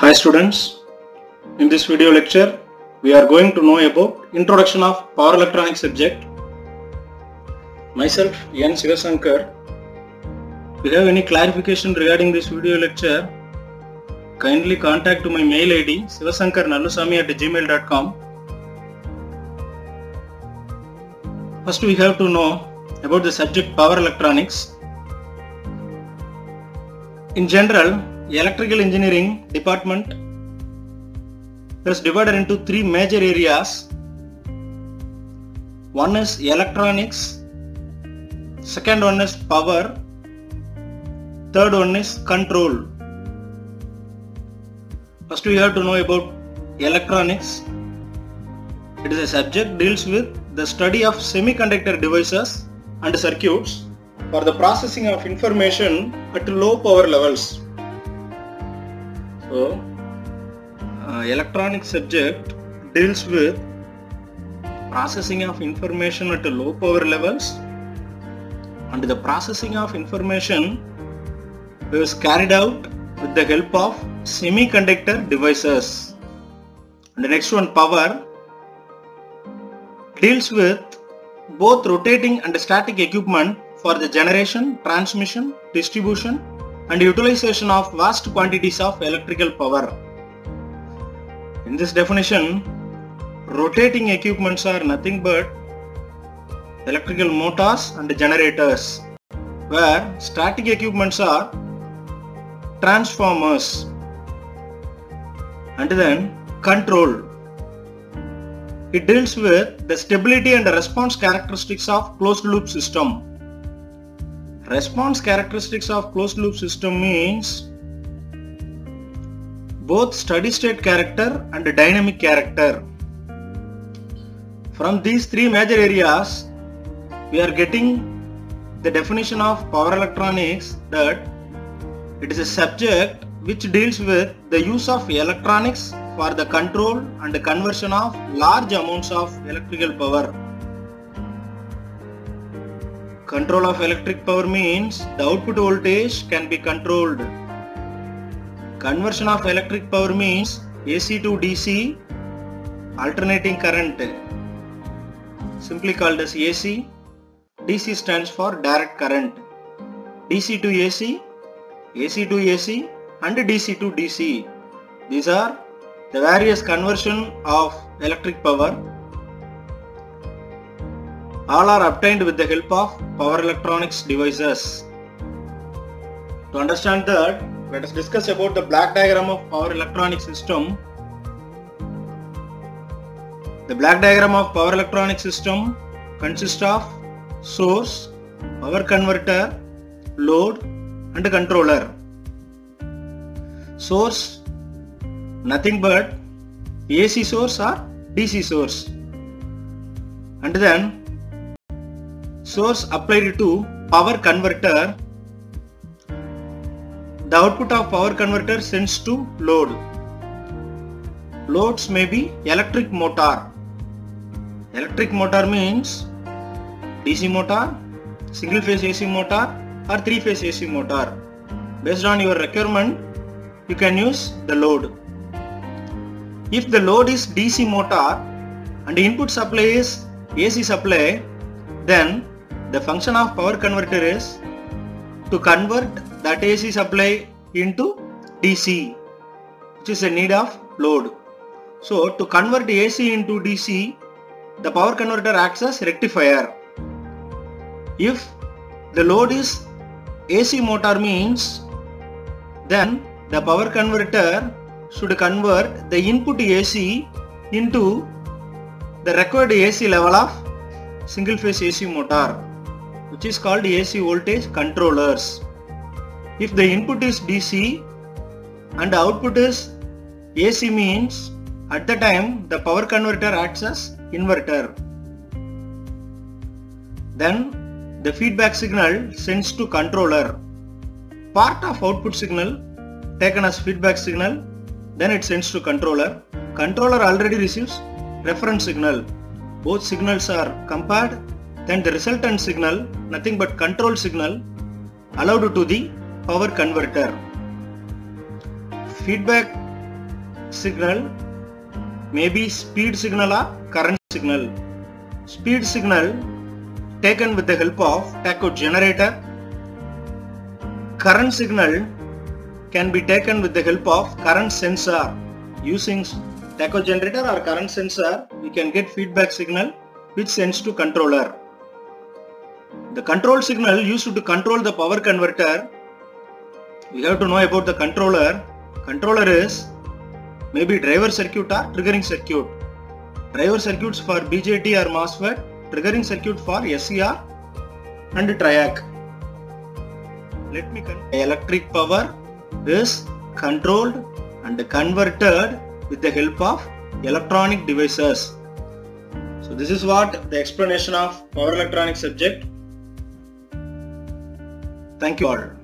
Hi students, in this video lecture we are going to know about introduction of power electronics subject. Myself N. Sivasankar. If you have any clarification regarding this video lecture, kindly contact to my mail id sivasankarnallusamy@gmail.com. First we have to know about the subject power electronics. In general, electrical engineering department is divided into three major areas. One is electronics, second one is power, third one is control. First we have to know about electronics. It is a subject deals with the study of semiconductor devices and circuits for the processing of information at low power levels. So, electronic subject deals with processing of information at low power levels, and the processing of information is carried out with the help of semiconductor devices. And the next one, power, deals with both rotating and static equipment for the generation, transmission, distribution and utilization of vast quantities of electrical power. In this definition, rotating equipments are nothing but electrical motors and generators, where static equipments are transformers. And then control. It deals with the stability and the response characteristics of closed loop system. Response characteristics of closed loop system means both steady state character and dynamic character. From these three major areas, we are getting the definition of power electronics, that it is a subject which deals with the use of electronics for the control and the conversion of large amounts of electrical power. Control of electric power means the output voltage can be controlled. Conversion of electric power means AC to DC, alternating current, simply called as AC. DC stands for direct current. DC to AC, AC to AC and DC to DC. These are the various conversion of electric power. All are obtained with the help of power electronics devices. To understand that, let us discuss about the block diagram of power electronic system. The block diagram of power electronic system consists of source, power converter, load and controller. Source, nothing but AC source or DC source. And then source applied to power converter. The output of power converter sends to load. Loads may be electric motor. Electric motor means DC motor, single phase AC motor or three phase AC motor. Based on your requirement, you can use the load. If the load is DC motor and the input supply is AC supply, then the function of power converter is to convert that AC supply into DC, which is a need of load. So to convert AC into DC, the power converter acts as rectifier. If the load is AC motor means, then the power converter should convert the input AC into the required AC level of single phase AC motor, which is called AC voltage controllers. If the input is DC and the output is AC means, at the time the power converter acts as inverter. Then the feedback signal sends to controller. Part of output signal taken as feedback signal, then it sends to controller. Controller already receives reference signal. Both signals are compared, then the resultant signal, nothing but control signal, allowed to the power converter. feedback signal may be speed signal or current signal. Speed signal taken with the help of tachogenerator. generator. Current signal can be taken with the help of current sensor. Using tachogenerator generator or current sensor, we can get feedback signal which sends to controller. The control signal used to control the power converter. We have to know about the controller. Controller is maybe driver circuit or triggering circuit. Driver circuits for BJT or MOSFET, triggering circuit for SCR and triac. Let me electric power is controlled and converted with the help of electronic devices. So this is what the explanation of power electronics subject. Thank you all.